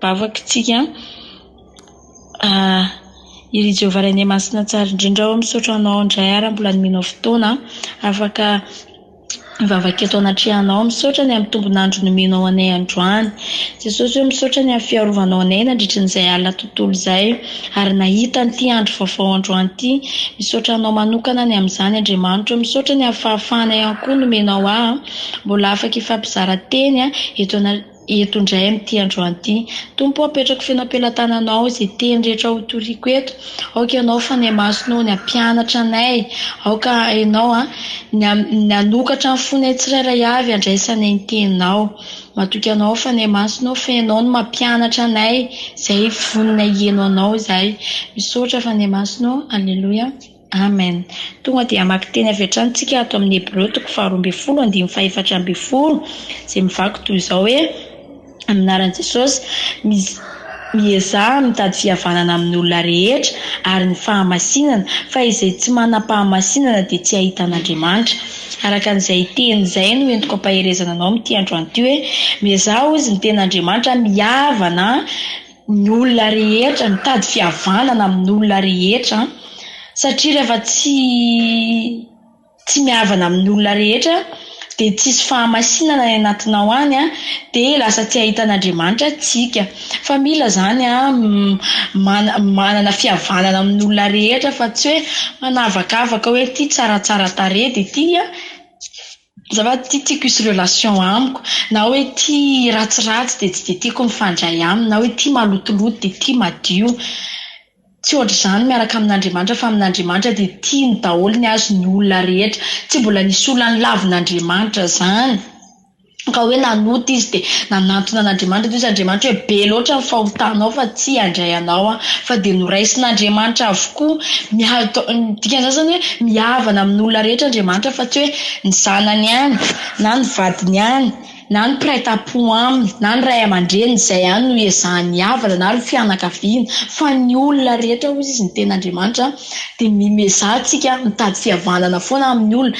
bavakantsika iry Jehovah ny masina tsara indrindra ao misaotra anao indray ary mbola nomenao fotoana afaka mivavaka eto anatrihanao misaotra ny amin'ny tombonandro nomenao anay androany. Jesosy misaotra ny amin'ny fiarovanao anay nandritran'izay alina tontolo izay ary nahita an'ity andro vaovao androany ity. Misaotra anao manokana ny amin'izany Andriamanitra. Misaotra ny amin'ny fahafahana ihany koa nomenao mbola afaka hifampizara teny eto indray amin'ity androany ity. Tompo apetrako fenampelantananao izay teny rehetra ho toriko eto. Aoka ianao fa ny masonao ny ampianatra anay. Aoka ianao ny anokatra ny fonay tsirairay avy andraisanay ny teninao. Matoka anao fa ny masonao fa ianao no mampianatra anay izay vonina hieno anao izay. Misaotra fa ny masonao. Alleluia. Amen. Tonga dia maka teny avy hatrany ato amin'ny Hébreu 12:4-12 izay mivaky toy izao hoe amin'ny anaran'i Jesosy mieza mitady fihavanana amin'ny olona rehetra ary ny fahamasinana fa izay tsy manam-pahamasinana dia tsy ahita an'Andriamanitra. Araka an'izay teny izay no entiko ampaherezana anao amin'ity androany ity hoe mieza ozy ny tenin'Andriamanitra mihavana ny olona rehetra, mitady fihavanana amin'ny olona rehetra satria rehefa tsy mihavana amin'ny olona rehetra dia tsisy fahamasinana ny anatinao any dia lasa tsy ahita an'Andriamanitra tsika. Fa mila zany manana fihavanana amin'ny olona rehetra fa tsy hoe manavakavaka hoe ty tsaratsara tarehy dia ty ty tiako hisy relation amiko, na hoe ty ratsiratsy dia tsy dia tiako mifandray aminy, na hoe ty malotoloto dia ty madio. Tsy ohatra izany miaraka amin'Andriamanitra fa amin'Andriamanitra dia tiany daholo ny azo ny olona rehetra. Tsy mbola nisy olona nilavin'Andriamanitra zany ka hoe nanota izy dia nanantona an'Andriamanitra dia Andriamanitra hoe be loatra ny fahotanao fa tsy handray anao fa dia noraisin'Andriamanitra avokoa. Dikan'izany hoe mihavana amin'ny olona rehetra Andriamanitra fa tsy hoe ny zanany ihany na ny vadiny ihany na ny mpiray tampo aminy na ny ray aman-dreny izay ihany no ezahany mihavana na ny fianakaviana fa ny olona rehetra hozy izy ny tenin'Andriamanitra dia mimezahantsika mitady fihavanana foana amin'ny olona.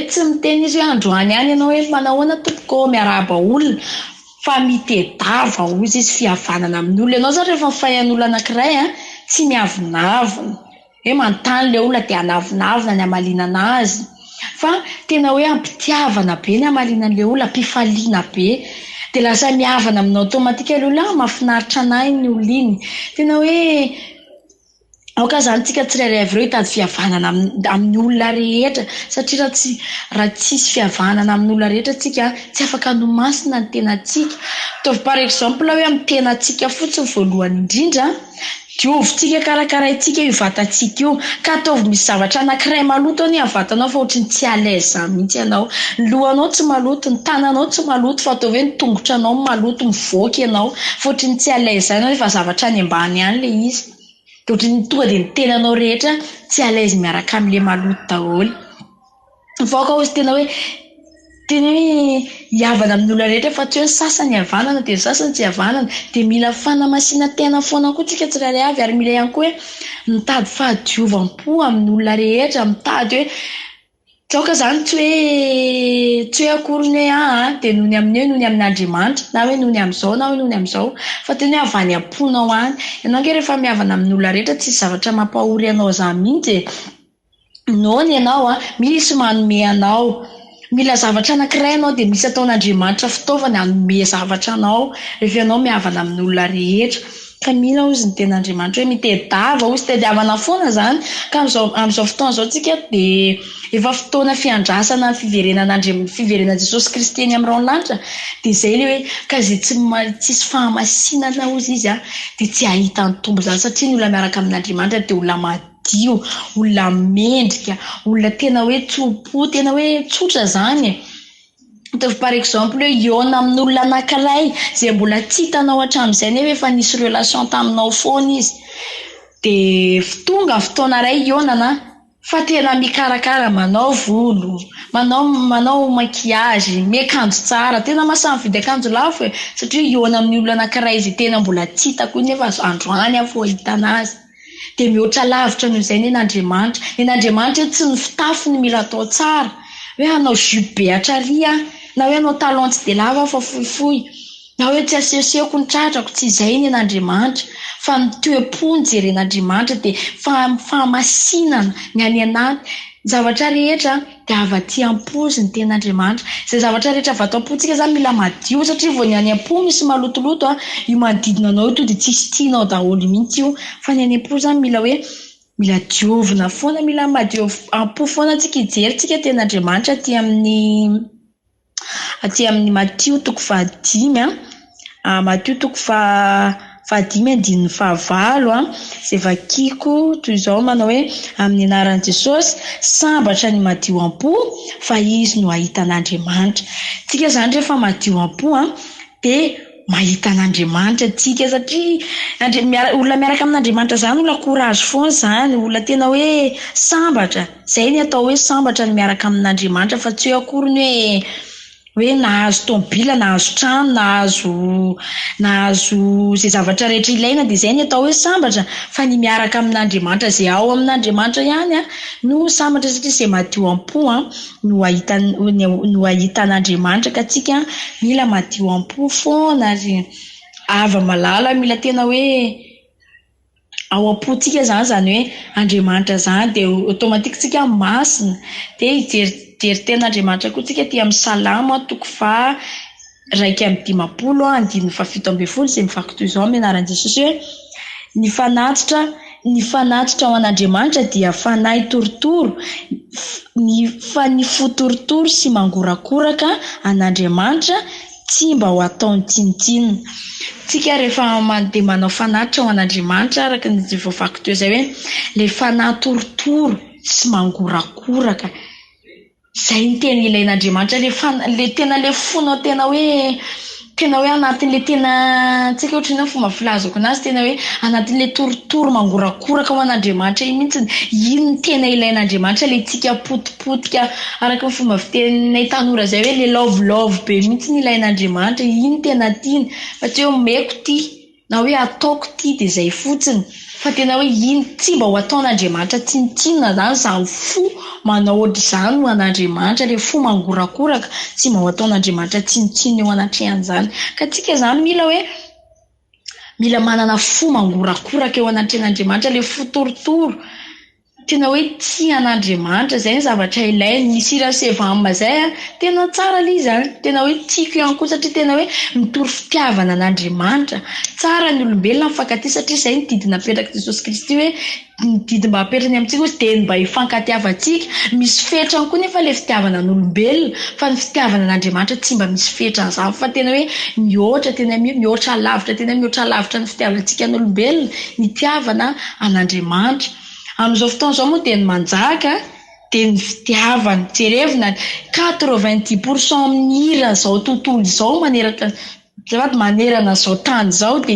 Tsy miteny izy hoe androany ihany ianao hoe manahoana tompoko miarahaba olona fa mitedava hozy izy fihavanana amin'ny olona. Ianao zany rehefa mifahan'olona anankiray tsy miavinavina hoe manontany ilay olona dia hanavinavina ny hamalinana azy fa tena hoe ampitiavana be ny hamalinan'ilay olona, ampifaliana be dia lasa mihavana aminao automatika ilay olona mahafinaritra anahy ny olona iny. Tena hoe aoka zany tsika tsirairay avy ireo hitady fihavanana amin'ny olona rehetra satria raha tsisy fihavanana amin'ny olona rehetra tsika tsy afaka hanomasina ny tenantsika. Ataovy par exemple hoe amin'ny tenantsika fotsiny voalohany indrindra diovitsika karakaraintsika io vatantsika io ka ataovy misy zavatra anankiray maloto any amin'ny vatanao fa ohatrany tsy à l'aise mihitsy ianao. Ny lohanao tsy maloto, ny tananao tsy maloto fa ataovy hoe ny tongotranao maloto mivoaka ianao fa ohatrany tsy à l'aise ianao rehefa zavatra any ambany ihany ilay izy. Ohatrany tonga dia ny tenanao rehetra tsy à l'aise miaraka amin'ilay maloto daholo. Mivoaka ozy tena hoe hiavana amin'ny olona rehetra fa tsy hoe sasany havanana dia sasany tsy havanana dia mila fanamasinana tena foana koa tsika tsirairay avy ary mila ihany koa hoe mitady fahadiovam-po amin'ny olona rehetra, mitady hoe tsaoka zany tsy hoe akoriny hoe dia nohony amin'ny nohony amin'Andriamanitra na hoe nohony amin'izao na hoe nohony amin'izao fa tena hoe avy any am-ponao any. Ianao ange rehefa mihavana amin'ny olona rehetra tsisy zavatra mampahory anao zany mihitsy nohony ianao misy manome anao. Mila zavatra anankiray anao dia misy ataon'Andriamanitra fitaovana hanome zavatra anao rehefa ianao mihavana amin'ny olona rehetra. Ka mila ozy ny tenin'Andriamanitra hoe mitedava ozy tediavana foana zany ka amin'izao fotoana izao tsika dia efa fotoana fiandrasana fiverenana Jesosy Kristy eny amin'ny raolanitra dia izay ilay hoe ka izay tsisy fahamasinana ozy izy dia tsy ahita ny tombo zany satria ny olona miaraka amin'Andriamanitra dia olona madio, olona mendrika, olona tena hoe tsopo, tena hoe tsotra zany. Ataovy par exemple hoe iona amin'olona anankiray izay mbola tsy hitanao hatramin'izay nefa efa nisy relation taminao foana izy dia tonga fotoana iray ionana fa tena mikarakara, manao volo, manao maquillage, miakanjo tsara, tena mahasahy mividy akanjo lafo satria iona amin'ny olona anankiray izay tena mbola tsy hitako nefa androany aho vao ahitana azy. Dia mihoatra lavitra noho izay ny Andriamanitra. Ny Andriamanitra tsy ny fitafy ny mila atao tsara hoe hanao jupe be hatraria na hoe hanao talon tsy dia lava fa fohifohy na hoe tsy aseseko ny tratrako tsy izay ny an'Andriamanitra fa mitoepo ny jeren'Andriamanitra dia fahamasinana ny any anaty zavatra rehetra dia avaty am-po ny ten'Andriamanitra. Izay zavatra rehetra avy ato am-pontsika zany mila madio satria vao ny any am-po misy malotoloto io manodidina anao io dia tsisy tianao daholo mihitsy io fa ny any am-po zany mila hoe mila diovina foana, mila madio am-po foana tsika hijerintsika ten'Andriamanitra aty amin'ny Matio 5:5 Matio 5:5-9 izay vakiko toy izao manao hoe amin'ny anaran'i Jesosy sambatra ny madio am-po fa izy no ahita an'Andriamanitra. Tsika zany rehefa madio am-po dia mahita an'Andriamanitra tsika satria olona miaraka amin'Andriamanitra zany olona courage foana zany, olona tena hoe sambatra. Izay ny atao hoe sambatra ny miaraka amin'Andriamanitra fa tsy hoe akory ny hoe nahazo tomobila, nahazo trano, nahazo izay zavatra rehetra ilaina dia izay ny atao hoe sambatra, fa ny miaraka amin'Andriamanitra izay ao amin'Andriamanitra ihany no sambatra satria izay madio am-po no ahita an'Andriamanitra ka tsika mila madio am-po foana ary ava malala mila tena hoe ao am-pontsika zany hoe Andriamanitra zany dia automatique tsika masina dia hijery ten'Andriamanitra koa tsika ty amin'ny Salama 2:2-5 izay mivaky toy izao amin'ny anaran'i Jesosy hoe ny fanatitra ao an'Andriamanitra dia fanahy torotoro fa ny fotorotoro sy mangorakoraka an'Andriamanitra tsy mba ho ataony tsinitsinina. Tsika rehefa mandeha manao fanatitra ao an'Andriamanitra araka ny voavaky toy izay hoe le fanahy torotoro sy mangorakoraka, izay ny tena ilain'Andriamanitra, le tena le fonao tena hoe anatin'le tena tsika ohatrany fomba filazako anazy tena hoe anatin'le torotoro mangorakoraka ao an'Andriamanitra iny mihitsy iny ny tena ilain'Andriamanitra, le tsika potipotika araka ny fomba fitenay tanora zay hoe le love be mihitsy ny ilain'Andriamanitra, iny tena tiany fa tsy hoe meko ty na hoe ataoko ty dia izay fotsiny fa tena hoe iny tsy mba ho ataon'Andriamanitra tsinitsinina zany izany fo manao ohatr'izany ho an'Andriamanitra, le fo mangorakoraka tsy mba ho ataon'Andriamanitra tsinitsinina eo anatrehany zany ka tsika zany mila manana fo mangorakoraka eo anatrehan'Andriamanitra, le fo torotoro tena hoe tia an'Andriamanitra. Izay ny zavatra ilainy. Ny sira sevamba zay tena tsara ilay izany, tena hoe tiako ihany koa satria tena hoe mitory fitiavana an'Andriamanitra. Tsara ny olombelona mifankatia satria izay ny didina napetraka Jesosy Kristy hoe ny didy mba apetrany amintsika hoe dia mba hifankatiavantsika. Misy fetrany koa nefa ilay fitiavana n'olombelona fa ny fitiavana an'Andriamanitra tsy mba misy fetrany izany fa tena hoe mihoatra, tena mihoatra lavitra, tena mihoatra lavitra ny fitiavantsika n'olombelona, ny tiavana an'Andriamanitra. Amin'izao fotoana izao moa dia ny manjaka dia ny fitiavana, jerevina 90% amin'ny hira izao tontolo izao manerana izao tany izao dia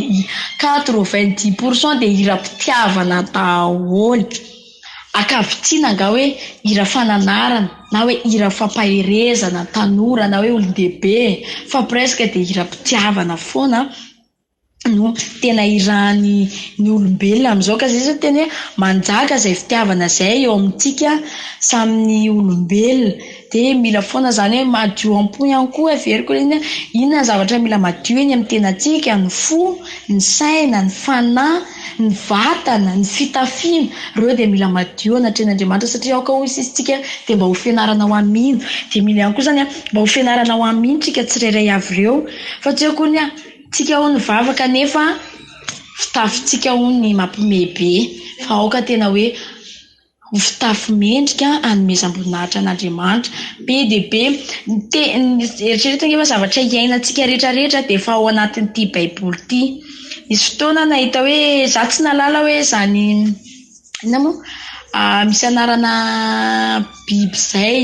90% dia hira-pitiavana daholo. Ankavitsiana anga hoe hira fananarana na hoe hira fampaherezana tanora na hoe olon-dehibe fa presque dia hira-pitiavana foana no tena irahan'ny olombelona amin'izao ka izay tena hoe manjaka izay fitiavana izay eo amintsika samy olombelona dia mila foana izany hoe madio am-po ihany koa everiko inona zavatra mila madio eny amin'ny tenantsika, ny fo, ny saina, ny fanahy, ny vatana, ny fitafiana, ireo dia mila madio anatrehan'Andriamanitra satria ao ka hoy isitsika dia mba ho fianarana ho amino, dia mila ihany koa zany mba ho fianarana ho amino tsika tsirairay avy ireo fa tsy akory tsika ho ny vavaka nefa fitafintsika ho ny mampimebe fa aoka tena hoe fitafy mendrika hanomezam-boninahitra an'Andriamanitra be dia be. Eritreretina nefa zavatra iainantsika rehetrarehetra dia efa ao anatin'ity baiboly ity. Nisy fotoana nahita hoe za tsy nalala hoe izany inona moa misy anarana biby izay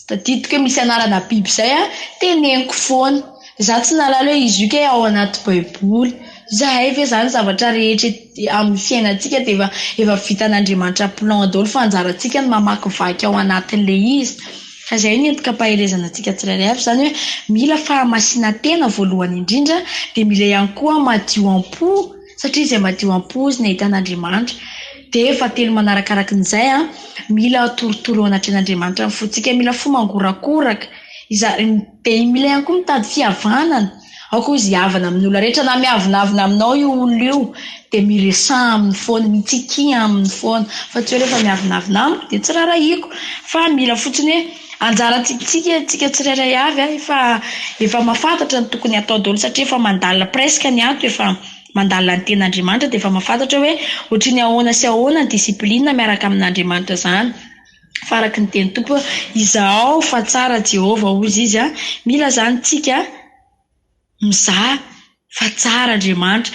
tadidiko hoe misy anarana biby izay teneniko foana. Za tsy nalala hoe izy io ke ao anaty baiboly. Zahay ve zany zavatra rehetra amin'ny fiainantsika dia efa vitan'Andriamanitra plan daholo fa anjarantsika ny mamakivaky ao anatin'ilay izy. Fa izay ny entika ampaherezana antsika tsirairay avy zany hoe mila fahamasiana tena voalohany indrindra dia mila ihany koa madio am-po satria izay madio am-po izy nahita an'Andriamanitra. Dia fahatelo manarakarak'izay mila torotoro anatrehan'Andriamanitra ny fontsika, mila fo mangorakoraka dia mila ihany koa mitady fihavanana ao koa izy havana amin'ny olona rehetra na miavinavina aminao io olona io dia miresaha amin'ny foana mitsikia amin'ny foana fa tsy hoe rehefa miavinavina amiko dia tsy rarahiko fa mila fotsiny hoe anjara tsika tsirairay avy efa mahafantatra ny tokony atao daholo satria efa mandalina presque ny ato efa mandalina ny ten'Andriamanitra dia efa mahafantatra hoe ohatrin'ny ahoana sy ahoana ny disiplinina miaraka amin'Andriamanitra izany fa araka ny teny tompo izaho fa tsara Jehovah hozy izy mila zany tsika mizaha fa tsara Andriamanitra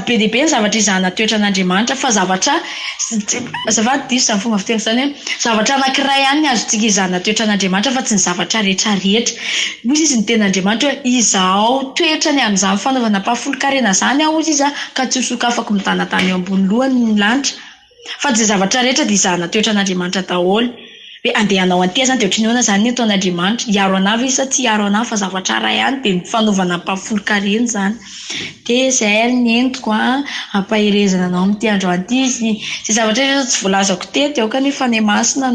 be dia be ny zavatra izahana toetra an'Andriamanitra fa zavatra azafady diso izany fomba fiteny izany hoe zavatra anankiray ihany azontsika izahana toetra an'Andriamanitra fa tsy ny zavatra rehetrarehetra. Hozy izy ny ten'Andriamanitra hoe izaho toetrany amin'izany fanaovana mpahafolo-karena izany aho hozy izy ka tsy hosoka afaka midanatany eo ambony lohany lanitra fa tsy zavatra rehetra dia izahana toetra an'Andriamanitra daholo hoe andeha hanao an'ity izany dia ohatrin'ny ahoana izany ny ataon'Andriamanitra hiaro anahy ve sa tsy hiaro anahy fa zavatra iray ihany dia ny fanaovana mpahafolo-karena izany dia izay ny entiko hampahirezana anao amin'ity andro an'ity sy zavatra rehetra tsy voalazako teto aoka nefa ny masina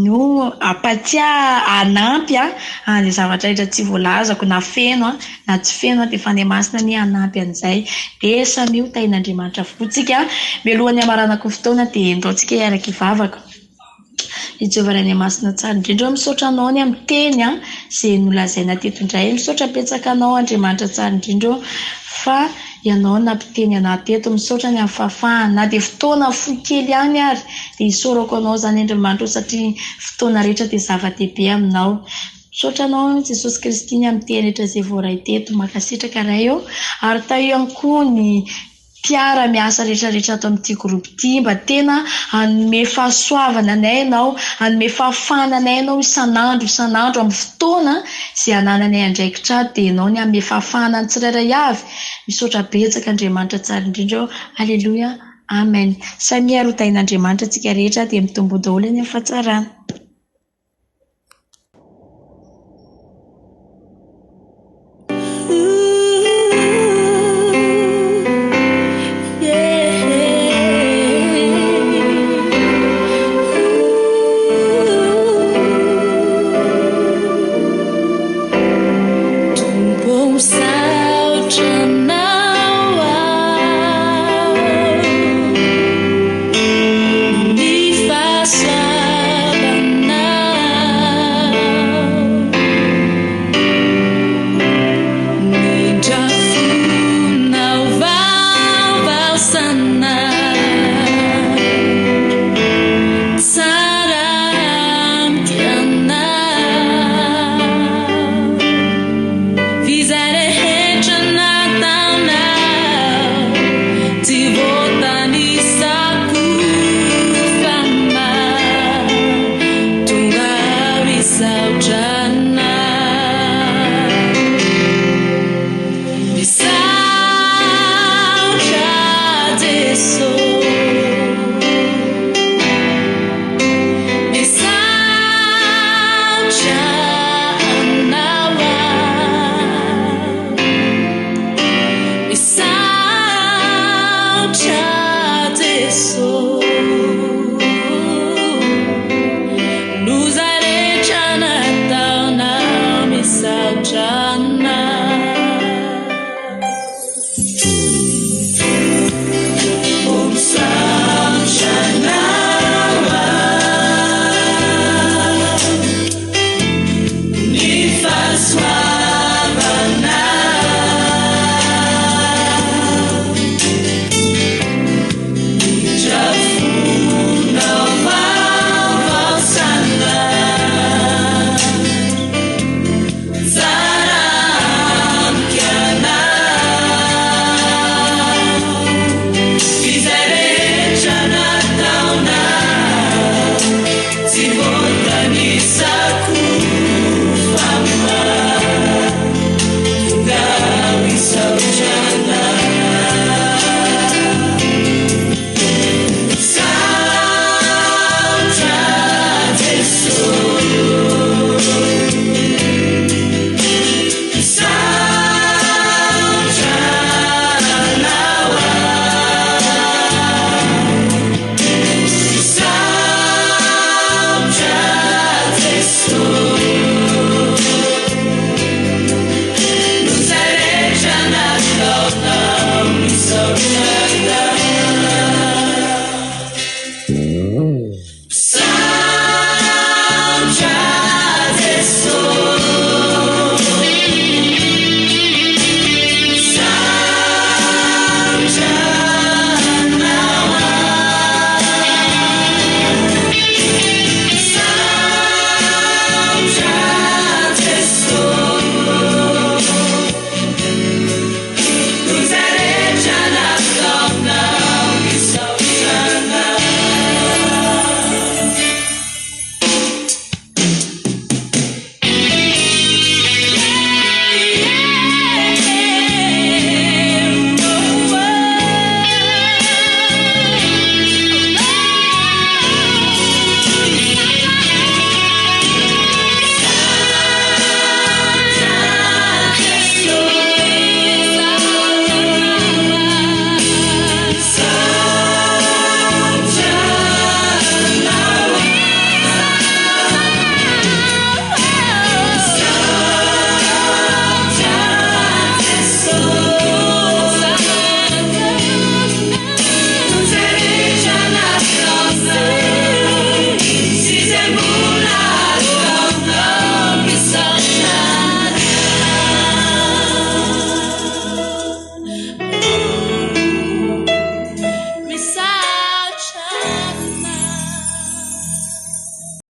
no ampatsiahy anampy ny zavatra rehetra tsy voalazako na feno na tsy feno dia efa ny masina ny anampy an'izay dia samy io tain'Andriamanitra avokotsika mialohan'ny hamaranako ny fotoana dia endaontsika hiaraka hivavaka. Ijehovah ny masina tsara indrindra misaotra anao ny amin'ny teny izay nolazaina teto indray misaotra betsaka anao Andriamanitra tsara indrindra fa ianao nampiteny anahy teto misaotra ny amin'ny fahafahana na dia fotoana fohy kely ihany ary dia isaorako anao izany Andriamanitra satria fotoana rehetra dia zava-dehibe aminao. Misaotra anao Jesosy Kristy ny amin'ny teny rehetra izay voaray teto makasitraka iray eo ary tao ihany koa ny mpiara miasa rehetrarehetra ato amin'ity groupe ity mba tena hanome fahasoavana anay ianao hanome fahafahana anay ianao isan'andro amin'ny fotoana izay anananay andraikitra dia ianao ny hanome fahafahana ny tsirairay avy misaotra betsaka Andriamanitra tsara indrindra aleloia amen. Samy miaro tain'Andriamanitra antsika rehetra dia mitombo daholo any amin'ny fahatsarana.